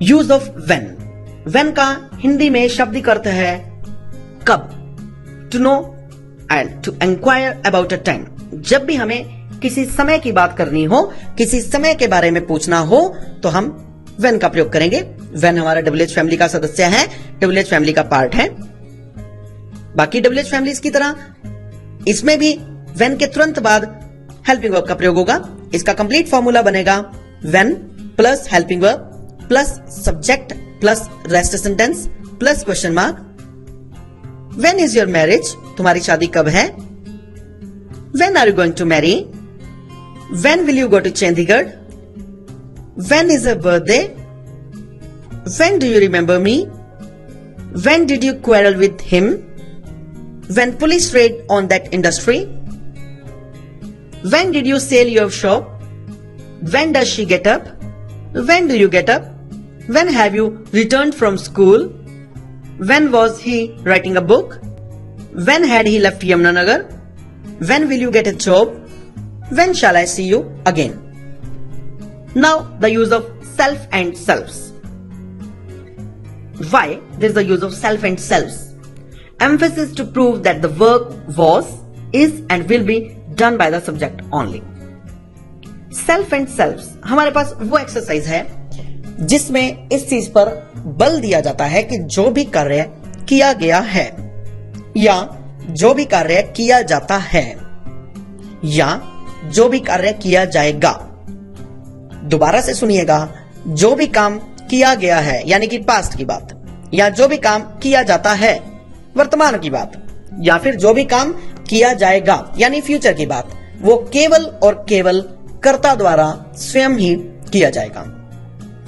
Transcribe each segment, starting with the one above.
Use of when. When का हिंदी में शाब्दिक अर्थ है कब। To know and to inquire about a time. जब भी हमें किसी समय की बात करनी हो, किसी समय के बारे में पूछना हो, तो हम व्हेन का प्रयोग करेंगे। व्हेन हमारा WH फैमिली का सदस्य है, WH फैमिली का पार्ट है। बाकी WH फैमिलीज की तरह इसमें भी व्हेन के तुरंत बाद हेल्पिंग वर्ब का प्रयोग होगा। इसका कंप्लीट फॉर्मूला बनेगा when plus helping verb plus subject plus rest sentence plus question mark. When is your marriage? तुम्हारी शादी कब है? When are you going to marry? When will you go to Chandigarh? When is your birthday? When do you remember me? When did you quarrel with him? When police raid on that industry? When did you sell your shop? When does she get up? When do you get up? When have you returned from school? When was he writing a book? When had he left Yamunanagar? When will you get a job? When shall I see you again? Now the use of self and selves. Why there is the use of self and selves? Emphasis to prove that the work was, is and will be done by the subject only. Self and selves हमारे पास वो exercise है जिसमें इस चीज पर बल दिया जाता है कि जो भी कार्य किया गया है या जो भी कार्य किया जाता है या जो भी कार्य किया जाएगा। दोबारा से सुनिएगा, जो भी काम किया गया है यानी कि पास्ट की बात, या जो भी काम किया जाता है वर्तमान की बात, या फिर जो भी काम किया जाएगा यानी फ्यूचर की बात, वो केवल और केवल कर्ता द्वारा स्वयं ही किया जाएगा।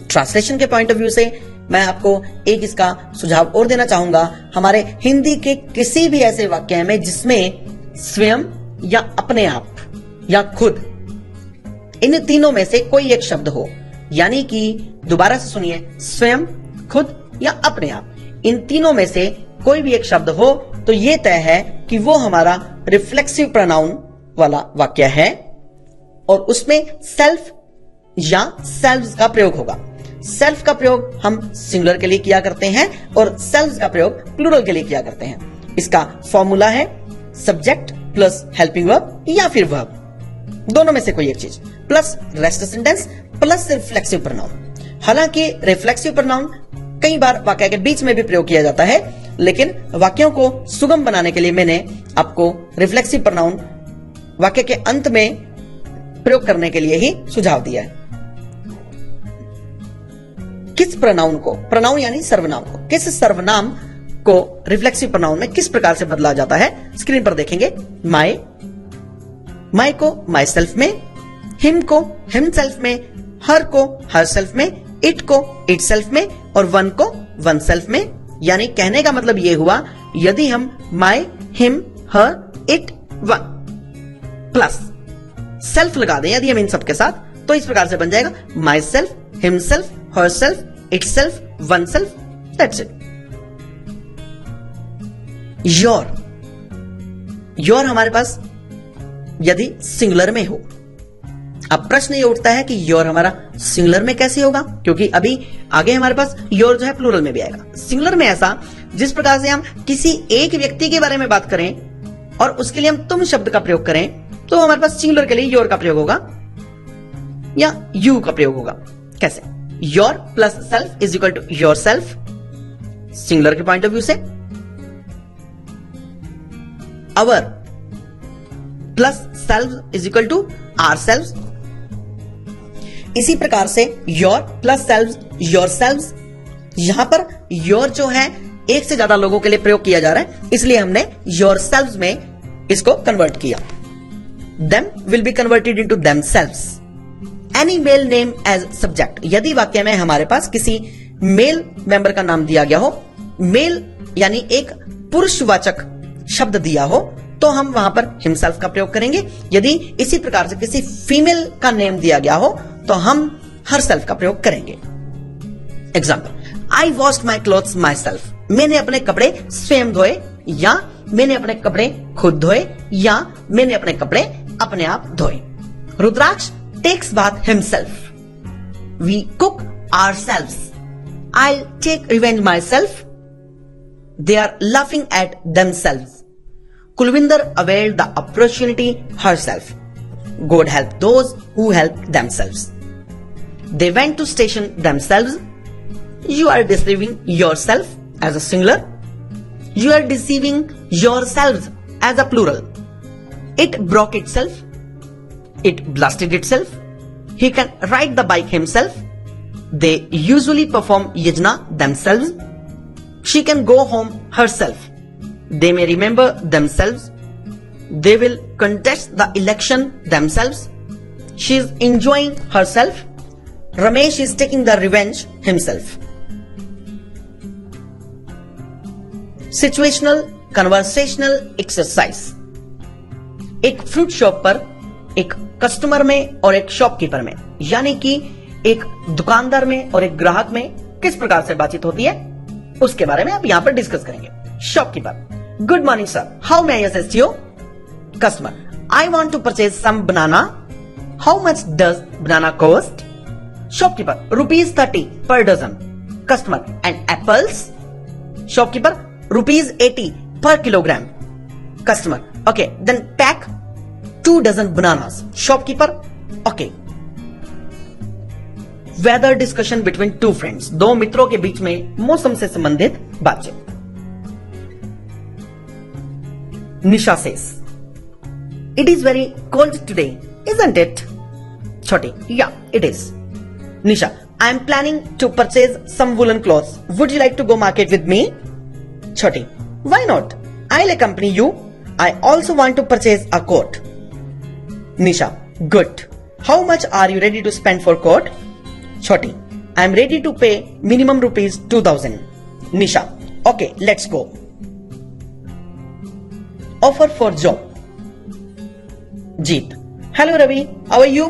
ट्रांसलेशन के पॉइंट ऑफ व्यू से मैं आपको एक इसका सुझाव और देना चाहूंगा। हमारे हिंदी के किसी भी ऐसे वाक्य में जिसमें स्वयं या अपने आप या खुद, इन तीनों में से कोई एक शब्द हो, यानी कि दोबारा से सुनिए, स्वयं, खुद या अपने आप, इन तीनों में से कोई भी एक शब्द हो तो यह तय है कि वो हमारा रिफ्लेक्सिव प्रोनाउन वाला वाक्य है और उसमें सेल्फ या सेल्व्स का प्रयोग होगा। सेल्फ का प्रयोग हम सिंगुलर के लिए किया करते हैं और सेल्व्स का प्रयोग प्लूरल के लिए किया करते हैं। इसका फॉर्मूला है सब्जेक्ट प्लस हेल्पिंग वर्ब या फिर वर्ब, दोनों में से कोई एक चीज, plus rest sentence plus reflexive pronoun. हालांकि रिफ्लेक्सिव प्रोनाउन कई बार वाक्य के बीच में भी प्रयोग किया जाता है, लेकिन वाक्यों को सुगम बनाने के लिए मैंने आपको रिफ्लेक्सिव प्रोनाउन वाक्य के अंत में प्रयोग करने के लिए ही सुझाव दिया है। किस प्रोनाउन को, प्रोनाउन यानी सर्वनाम को, किस सर्वनाम को रिफ्लेक्सिव प्रोनाउन में किस प्रकार से बदला जाता है स्क्रीन पर देखेंगे। माय, माय को माई सेल्फ में, हिम को हिम सेल्फ में, हर को हर सेल्फ में, इट को इट सेल्फ में और वन को वन सेल्फ में। यानी कहने का मतलब यह हुआ, यदि हम my, him, her, it, one plus self लगा दें यदि हम इन सब के साथ, तो इस प्रकार से बन जाएगा my self, him self, her self, it self, one self, that's it. Your, your हमारे पास यदि सिंगुलर में हो, अब प्रश्न ये उठता है कि योर हमारा सिंगुलर में कैसे होगा, क्योंकि अभी आगे हमारे पास योर जो है प्लूरल में भी आएगा। सिंगुलर में ऐसा, जिस प्रकार से हम किसी एक व्यक्ति के बारे में बात करें और उसके लिए हम तुम शब्द का प्रयोग करें, तो हमारे पास सिंगुलर के लिए योर का प्रयोग होगा या यू का प्रयोग होगा। कैसे? Your plus self is equal to your self singular के पॉइंट ऑफ व्यू से, our plus self is equal to our self. इसी प्रकार से your plus selves your selves, यहां पर योर जो है एक से ज्यादा लोगों के लिए प्रयोग किया जा रहा है, इसलिए हमने योर सेल्व्स में इसको कन्वर्ट किया। Them will be converted into themselves. Any male name as subject, यदि वाक्य में हमारे पास किसी मेल मेंबर का नाम दिया गया हो, मेल यानी एक पुरुषवाचक शब्द दिया हो, तो हम वहां पर हिमसेल्फ का प्रयोग करेंगे। यदि इसी प्रकार से किसी फीमेल का नेम दिया गया हो तो हम हर सेल्फ का प्रयोग करेंगे। Example, I washed my clothes my self, मैंने अपने कपड़े स्वयं धोए, या मैंने अपने कपड़े खुद धोए, या मैंने अपने कपड़े अपने आप धोए। Rudraksh takes bath himself, we cook ourselves, I'll take revenge myself. They are laughing at themselves. Kulvinder availed the opportunity herself. God help those who help themselves. They went to station themselves. You are deceiving yourself as a singular. You are deceiving yourselves as a plural. It broke itself. It blasted itself. He can ride the bike himself. They usually perform yajna themselves. She can go home herself. They may remember themselves. They will contest the election themselves. She is enjoying herself. Ramesh is taking the revenge himself. Situational conversational exercise. एक fruit shop पर एक customer में और एक shopkeeper में, यानी कि एक दुकानदार में और एक ग्राहक में किस प्रकार से बातचीत होती है उसके बारे में आप यहां पर डिस्कस करेंगे. Shopkeeper: good morning sir, how may I assist you? Customer: I want to purchase some banana. How much does banana cost? Shopkeeper: ₹30 per dozen. Customer: and apples? Shopkeeper: ₹80 per kilogram. Customer: okay, then pack 2 dozen bananas. Shopkeeper: okay. Weather discussion between two friends. दो मित्रों के बीच में मौसम से संबंधित बातचीत. Nisha says, it is very cold today, isn't it? Choti: yeah, it is. Nisha: I am planning to purchase some woolen clothes. Would you like to go market with me? Choti: why not? I'll accompany you. I also want to purchase a coat. Nisha: good. How much are you ready to spend for coat? Choti: I am ready to pay minimum ₹2,000. Nisha: okay, let's go. Offer for job. Jeet: hello Ravi, how are you?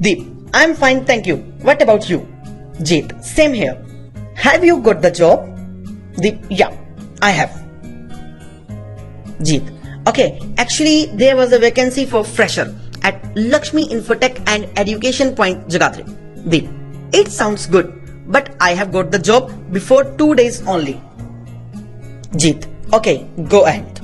Deep: I'm fine, thank you. What about you? Jeet: same here. Have you got the job? Deep: yeah, I have. Jeet: okay, actually there was a vacancy for fresher at Lakshmi Infotech and Education Point, Jagadri. Deep: it sounds good, but I have got the job before 2 days only. Jeet: okay, go ahead.